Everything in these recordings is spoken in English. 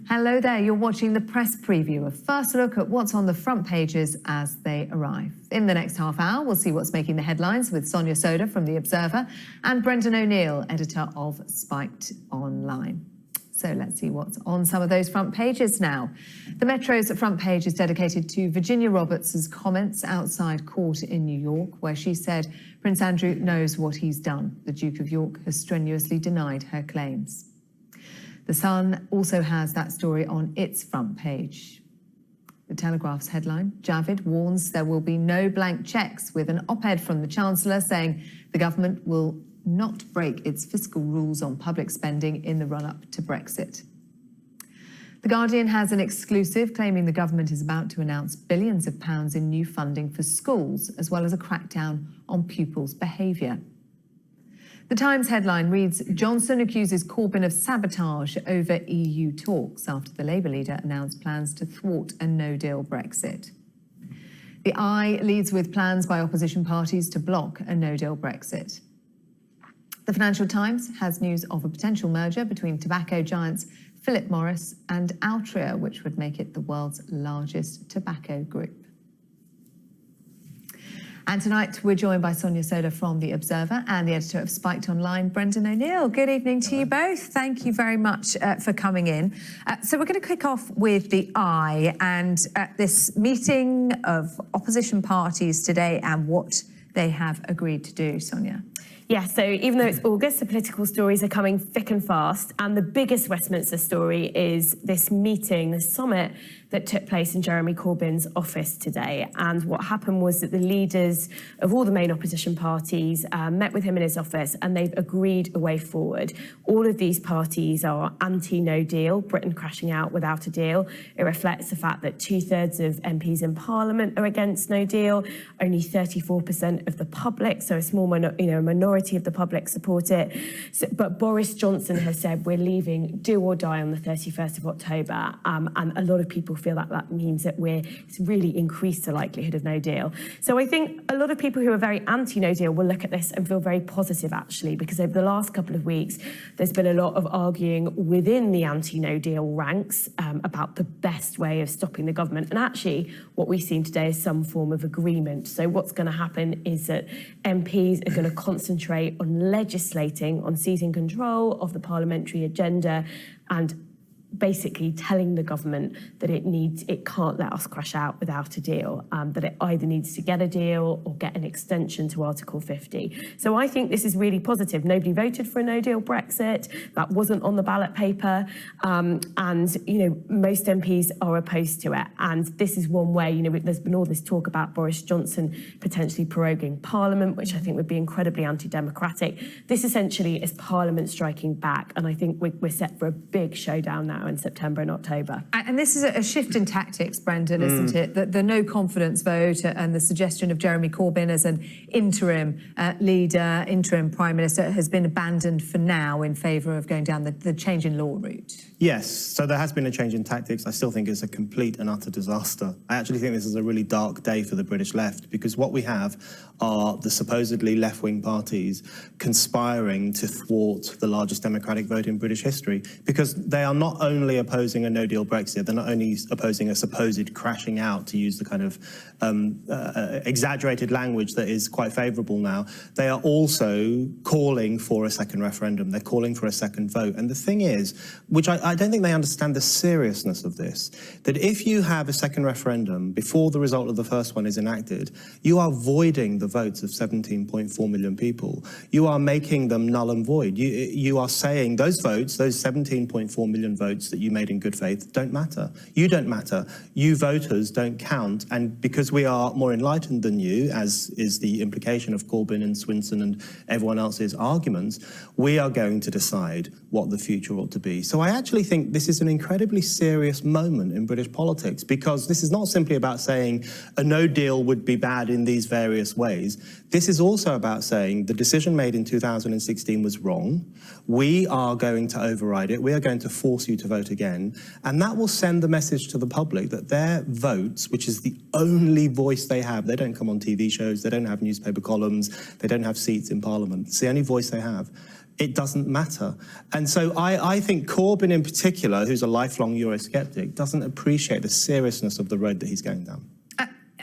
Hello there, you're watching the press preview, a first look at what's on the front pages as they arrive. In the next half hour, we'll see what's making the headlines with Sonia Sodha from The Observer and Brendan O'Neill, editor of Spiked Online. So let's see what's on some of those front pages now. The Metro's front page is dedicated to Virginia Roberts' comments outside court in New York, where she said Prince Andrew knows what he's done. The Duke of York has strenuously denied her claims. The Sun also has that story on its front page. The Telegraph's headline, Javid warns there will be no blank cheques, with an op-ed from the Chancellor saying the government will not break its fiscal rules on public spending in the run-up to Brexit. The Guardian has an exclusive claiming the government is about to announce billions of pounds in new funding for schools, as well as a crackdown on pupils' behaviour. The Times headline reads, Johnson accuses Corbyn of sabotage over EU talks after the Labour leader announced plans to thwart a no-deal Brexit. The Eye leads with plans by opposition parties to block a no-deal Brexit. The Financial Times has news of a potential merger between tobacco giants Philip Morris and Altria, which would make it the world's largest tobacco group. And tonight we're joined by Sonia Sodha from The Observer and the editor of Spiked Online, Brendan O'Neill. Good evening to you both. Thank you very much for coming in. So we're going to kick off with The Eye and this meeting of opposition parties today and what they have agreed to do, Sonia. Yeah, so even though it's August, the political stories are coming thick and fast, and the biggest Westminster story is this meeting, this summit that took place in Jeremy Corbyn's office today. And what happened was that the leaders of all the main opposition parties met with him in his office, and they've agreed a way forward. All of these parties are anti-no deal, Britain crashing out without a deal. It reflects the fact that 2/3 of MPs in Parliament are against no deal, only 34% of the public, so a small minority of the public support it. So, but Boris Johnson has said we're leaving do or die on the 31st of October, and a lot of people feel that that means that it's really increased the likelihood of no deal. So I think a lot of people who are very anti-no deal will look at this and feel very positive, actually, because over the last couple of weeks, there's been a lot of arguing within the anti-no deal ranks about the best way of stopping the government. And actually, what we've seen today is some form of agreement. So what's going to happen is that MPs are going to concentrate on legislating, on seizing control of the parliamentary agenda and basically telling the government that it can't let us crash out without a deal, that it either needs to get a deal or get an extension to Article 50. So I think this is really positive. Nobody voted for a no-deal Brexit. That wasn't on the ballot paper. And, most MPs are opposed to it. And this is one way, there's been all this talk about Boris Johnson potentially proroguing Parliament, which I think would be incredibly anti-democratic. This essentially is Parliament striking back. And I think we're set for a big showdown now in September and October. And this is a shift in tactics, Brendan, isn't it? The no confidence vote and the suggestion of Jeremy Corbyn as an interim leader, interim prime minister, has been abandoned for now in favour of going down the change in law route. Yes, so there has been a change in tactics. I still think it's a complete and utter disaster. I actually think this is a really dark day for the British left, because what we have are the supposedly left-wing parties conspiring to thwart the largest democratic vote in British history, because they are not only opposing a no-deal Brexit, they're not only opposing a supposed crashing out, to use the kind of exaggerated language that is quite favourable now, they are also calling for a second referendum. They're calling for a second vote. And the thing is, which I don't think they understand the seriousness of this, that if you have a second referendum before the result of the first one is enacted, you are voiding the votes of 17.4 million people. You are making them null and void. You are saying those votes, those 17.4 million votes that you made in good faith, don't matter. You don't matter. You voters don't count. And because we are more enlightened than you, as is the implication of Corbyn and Swinson and everyone else's arguments, we are going to decide what the future ought to be. So I actually think this is an incredibly serious moment in British politics, because this is not simply about saying a no deal would be bad in these various ways. This is also about saying the decision made in 2016 was wrong. We are going to override it. We are going to force you to vote again. And that will send the message to the public that their votes, which is the only voice they have, they don't come on TV shows, they don't have newspaper columns, they don't have seats in Parliament. It's the only voice they have. it doesn't matter. And so I think Corbyn in particular, who's a lifelong Eurosceptic, doesn't appreciate the seriousness of the road that he's going down.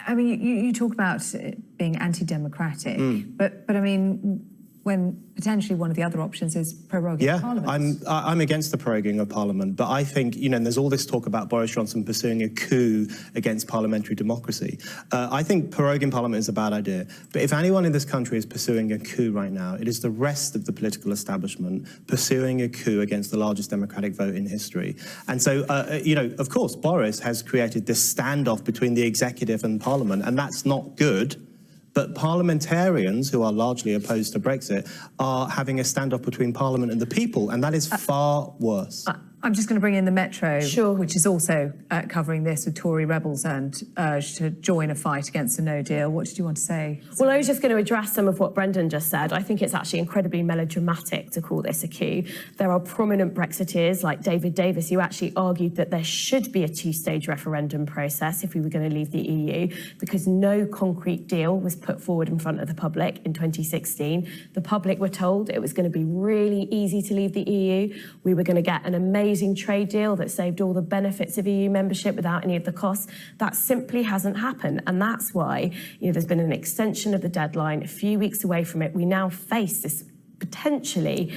I mean, you talk about it being anti-democratic, but I mean, when potentially one of the other options is proroguing Parliament. I'm against the proroguing of Parliament, but I think, you know, and there's all this talk about Boris Johnson pursuing a coup against parliamentary democracy. I think proroguing Parliament is a bad idea, but if anyone in this country is pursuing a coup right now, it is the rest of the political establishment pursuing a coup against the largest democratic vote in history. And so, you know, of course, Boris has created this standoff between the executive and Parliament, and that's not good. But parliamentarians, who are largely opposed to Brexit, are having a standoff between Parliament and the people, and that is far worse. I'm just going to bring in the Metro, Sure. which is also covering this with Tory rebels and urged to join a fight against a no deal. What did you want to say? Well, I was just going to address some of what Brendan just said. I think it's actually incredibly melodramatic to call this a coup. There are prominent Brexiteers like David Davis who actually argued that there should be a two-stage referendum process if we were going to leave the EU, because no concrete deal was put forward in front of the public in 2016. The public were told it was going to be really easy to leave the EU. We were going to get an amazing trade deal that saved all the benefits of EU membership without any of the costs. That simply hasn't happened, and that's why, you know, there's been an extension of the deadline, a few weeks away from it. We now face this potentially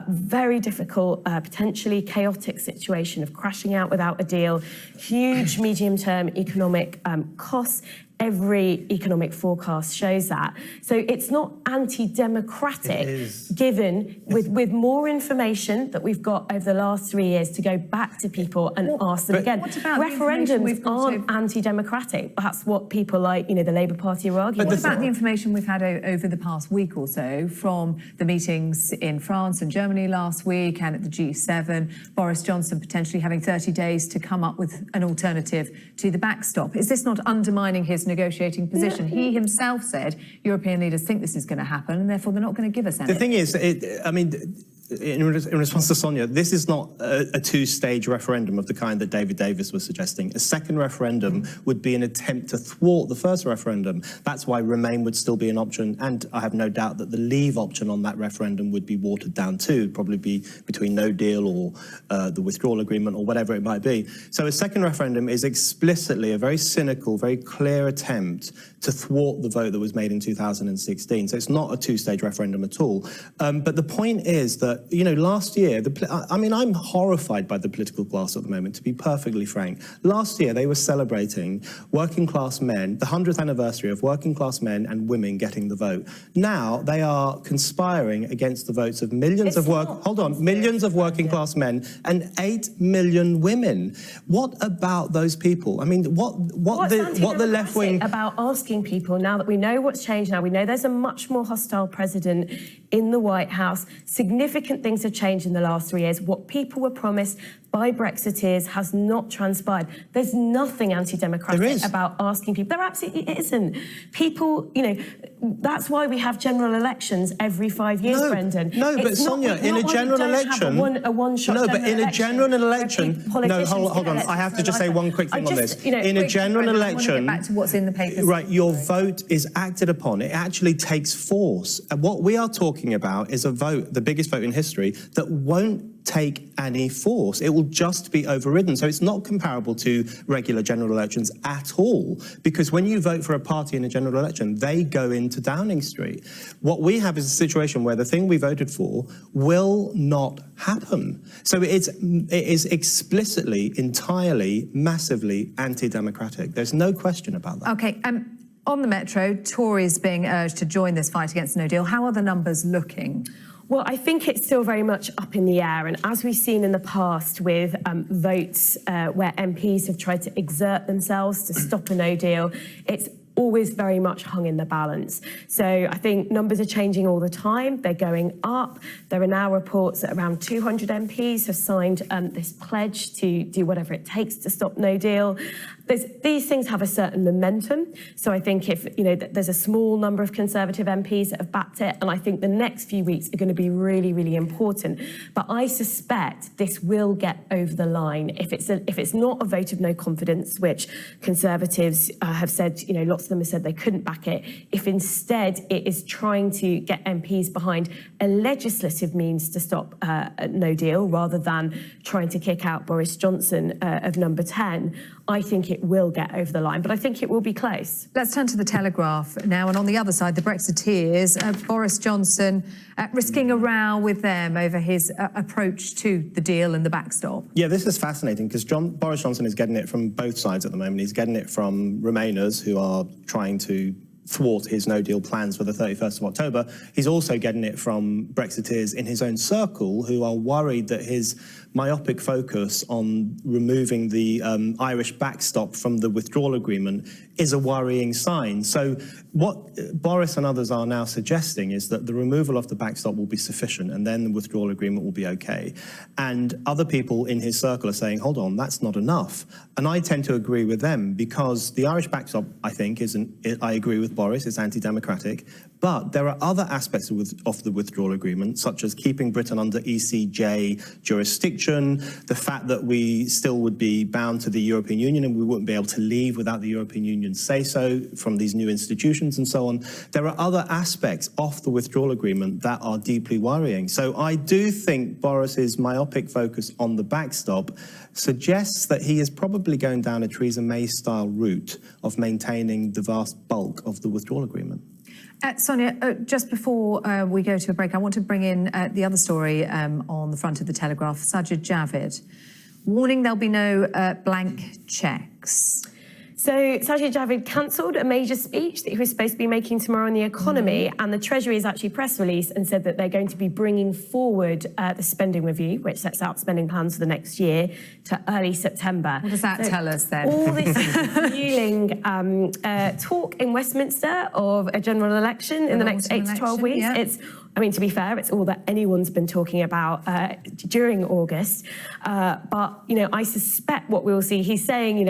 very difficult, potentially chaotic situation of crashing out without a deal, huge medium-term economic costs. Every economic forecast shows that. So it's not anti-democratic, given with more information that we've got over the last 3 years to go back to people and ask them again. What about referendums aren't anti-democratic? That's what people like, you know, the Labour Party are arguing. What about the information we've had over the past week or so from the meetings in France and Germany last week and at the G7, Boris Johnson potentially having 30 days to come up with an alternative to the backstop? Is this not undermining his negotiating position? He himself said European leaders think this is going to happen and therefore they're not going to give us any. The thing is, I mean, in response to Sonia, this is not a two-stage referendum of the kind that David Davis was suggesting. A second referendum would be an attempt to thwart the first referendum. That's why Remain would still be an option, and I have no doubt that the Leave option on that referendum would be watered down too, probably be between no deal or the withdrawal agreement or whatever it might be. So a second referendum is explicitly a very cynical, very clear attempt to thwart the vote that was made in 2016. So it's not a two-stage referendum at all. But the point is that, you know, last year, I mean, I'm horrified by the political class at the moment, to be perfectly frank. Last year, they were celebrating working class men, the 100th anniversary of working class men and women getting the vote. Now they are conspiring against the votes of millions of millions of working class men and 8 million women. What about those people? I mean, what the left wing about asking people, now that we know what's changed, now we know there's a much more hostile president in the White House, significant things have changed in the last 3 years. What people were promised by Brexiteers has not transpired. There's nothing anti-democratic about asking people. There absolutely isn't. People, you know, that's why we have general elections every 5 years, Brendan. No, but Sonia, in a general election... a one-shot No, but in a general election... No, hold on. I have to just say one quick thing on this. You know, in a general election... I want to get back to what's in the papers. Right, your vote is acted upon. It actually takes force. And what we are talking about is a vote, the biggest vote in history, that won't take any force. It will just be overridden. So it's not comparable to regular general elections at all, because when you vote for a party in a general election, they go into Downing Street. What we have is a situation where the thing we voted for will not happen. So it is explicitly, entirely, massively anti-democratic. There's no question about that. Okay, on the Metro, Tories being urged to join this fight against no deal. How are the numbers looking? Well, I think it's still very much up in the air. And as we've seen in the past with votes where MPs have tried to exert themselves to stop a no deal, it's always very much hung in the balance. So I think numbers are changing all the time. They're going up. There are now reports that around 200 MPs have signed this pledge to do whatever it takes to stop no deal. these things have a certain momentum. So I think if, there's a small number of Conservative MPs that have backed it, and I think the next few weeks are going to be really, really important. But I suspect this will get over the line. If it's not a vote of no confidence, which Conservatives have said, lots of them have said they couldn't back it. If instead it is trying to get MPs behind a legislative means to stop a no deal rather than trying to kick out Boris Johnson of number 10, I think it will get over the line, but I think it will be close. Let's turn to the Telegraph now, and on the other side, the Brexiteers, Boris Johnson risking a row with them over his approach to the deal and the backstop. Yeah, this is fascinating because Boris Johnson is getting it from both sides at the moment. He's getting it from Remainers who are trying to thwart his no-deal plans for the 31st of October. He's also getting it from Brexiteers in his own circle who are worried that his myopic focus on removing the Irish backstop from the withdrawal agreement is a worrying sign. So what Boris and others are now suggesting is that the removal of the backstop will be sufficient and then the withdrawal agreement will be okay. And other people in his circle are saying, hold on, that's not enough. And I tend to agree with them because the Irish backstop, I think, I agree with Boris, it's anti-democratic. But there are other aspects of the withdrawal agreement, such as keeping Britain under ECJ jurisdiction, the fact that we still would be bound to the European Union and we wouldn't be able to leave without the European Union say-so from these new institutions and so on. There are other aspects of the withdrawal agreement that are deeply worrying. So I do think Boris's myopic focus on the backstop suggests that he is probably going down a Theresa May-style route of maintaining the vast bulk of the withdrawal agreement. Sonia, just before we go to a break, I want to bring in the other story on the front of the Telegraph. Sajid Javid, warning there'll be no blank cheques. So Sajid Javid cancelled a major speech that he was supposed to be making tomorrow on the economy, and the Treasury has actually press released and said that they're going to be bringing forward the spending review, which sets out spending plans for the next year, to early September. What does that tell us then? All this fueling talk in Westminster of a general election in the next 8 to 12 weeks. Yeah. To be fair, it's all that anyone's been talking about during August. But, I suspect what we'll see, he's saying,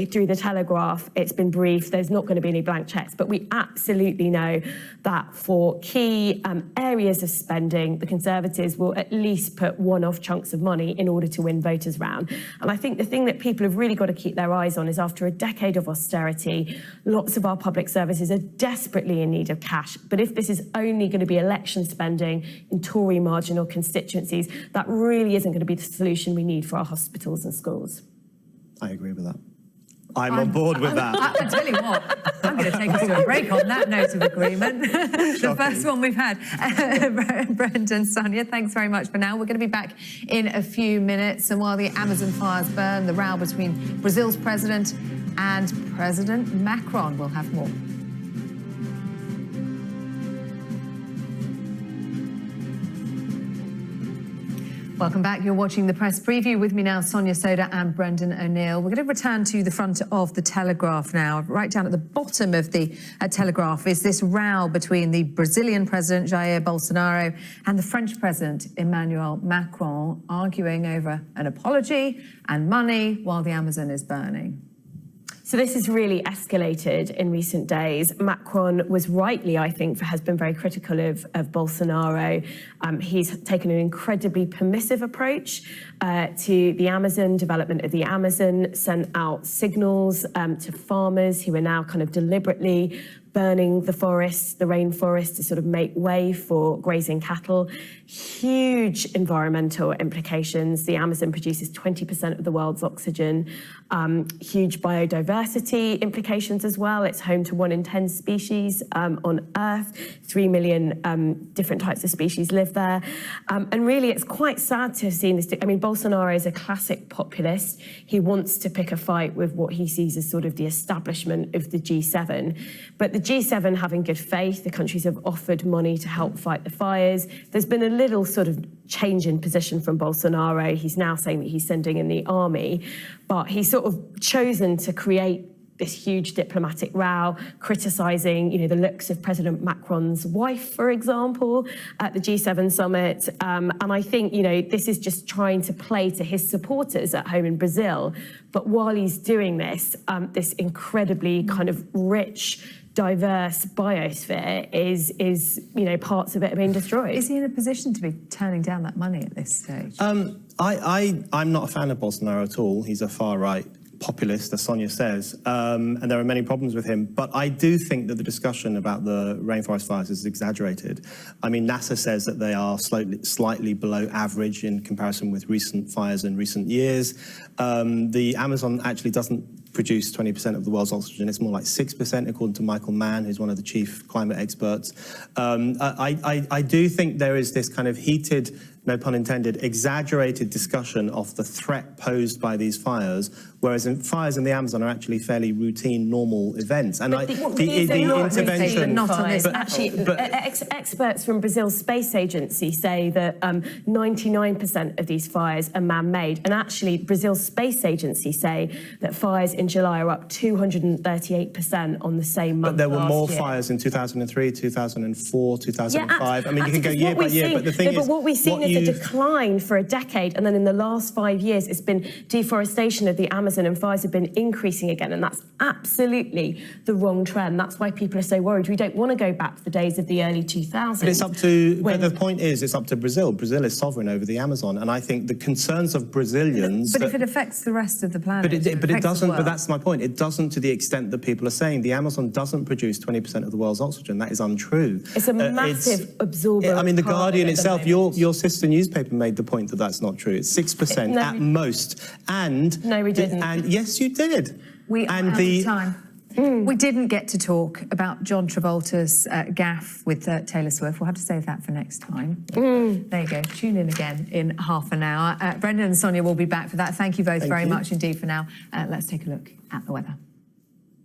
through the Telegraph, it's been brief, there's not going to be any blank cheques. But we absolutely know that for key areas of spending, the Conservatives will at least put one-off chunks of money in order to win voters round. And I think the thing that people have really got to keep their eyes on is after a decade of austerity, lots of our public services are desperately in need of cash. But if this is only going to be election spending in Tory marginal constituencies, that really isn't going to be the solution we need for our hospitals and schools. I agree with that. I'm on board with that. I tell you what, I'm going to take us to a break on that note of agreement. The first one we've had. Brendan, Sonia, thanks very much for now. We're going to be back in a few minutes. And while the Amazon fires burn, the row between Brazil's president and President Macron. We'll have more. Welcome back. You're watching the press preview. With me now, Sonia Sodha and Brendan O'Neill. We're going to return to the front of the Telegraph now. Right down at the bottom of the Telegraph is this row between the Brazilian President Jair Bolsonaro and the French President Emmanuel Macron, arguing over an apology and money while the Amazon is burning. So this has really escalated in recent days. Macron was rightly, I think, has been very critical of Bolsonaro. He's taken an incredibly permissive approach to the Amazon, development of the Amazon, sent out signals to farmers who are now kind of deliberately burning the forests, the rainforest, to sort of make way for grazing cattle. Huge environmental implications. The Amazon produces 20% of the world's oxygen. Huge biodiversity implications as well. It's home to 1 in 10 species on Earth. 3 million different types of species live there. And really, it's quite sad to have seen this. I mean, Bolsonaro is a classic populist. He wants to pick a fight with what he sees as sort of the establishment of the G7. But the G7 have in good faith. The countries have offered money to help fight the fires. There's been a little sort of change in position from Bolsonaro. He's now saying that he's sending in the army, but he's sort of chosen to create this huge diplomatic row, criticising, the looks of President Macron's wife, for example, at the G7 summit. And I think, this is just trying to play to his supporters at home in Brazil. But while he's doing this, this incredibly kind of rich, diverse biosphere is parts of it are being destroyed. Is he in a position to be turning down that money at this stage? I'm not a fan of Bolsonaro at all. He's a far-right populist, as Sonia says, and there are many problems with him. But I do think that the discussion about the rainforest fires is exaggerated. I mean, NASA says that they are slightly below average in comparison with recent fires in recent years. The Amazon actually doesn't produce 20% of the world's oxygen. It's more like 6%, according to Michael Mann, who's one of the chief climate experts. I do think there is this kind of heated, no pun intended, exaggerated discussion of the threat posed by these fires, whereas fires in the Amazon are actually fairly routine, normal events. And the intervention, not on this. Experts from Brazil's space agency say that 99% of these fires are man-made, and actually Brazil's space agency say that fires in July are up 238% on the same month. But there were more fires in 2003, 2004, 2005. I mean, you can go year by year, but the thing is, but what we've seen is a decline for a decade, and then in the last 5 years, it's been deforestation of the Amazon, and fires have been increasing again, and that's absolutely the wrong trend. That's why people are so worried. We don't want to go back to the days of the early 2000s. But it's up to, but the point is, it's up to Brazil. Brazil is sovereign over the Amazon, and I think the concerns of Brazilians... But if it affects the rest of the planet... But it doesn't, but that's my point. It doesn't to the extent that people are saying. The Amazon doesn't produce 20% of the world's oxygen. That is untrue. It's a massive absorber. I mean, The Guardian itself, your sister newspaper made the point that that's not true. It's 6% at most. And no, we didn't. And yes, you did. We are out of time. We didn't get to talk about John Travolta's gaffe with Taylor Swift. We'll have to save that for next time. There you go. Tune in again in half an hour. Brendan and Sonia will be back for that. Thank you both very much indeed for now. Let's take a look at the weather.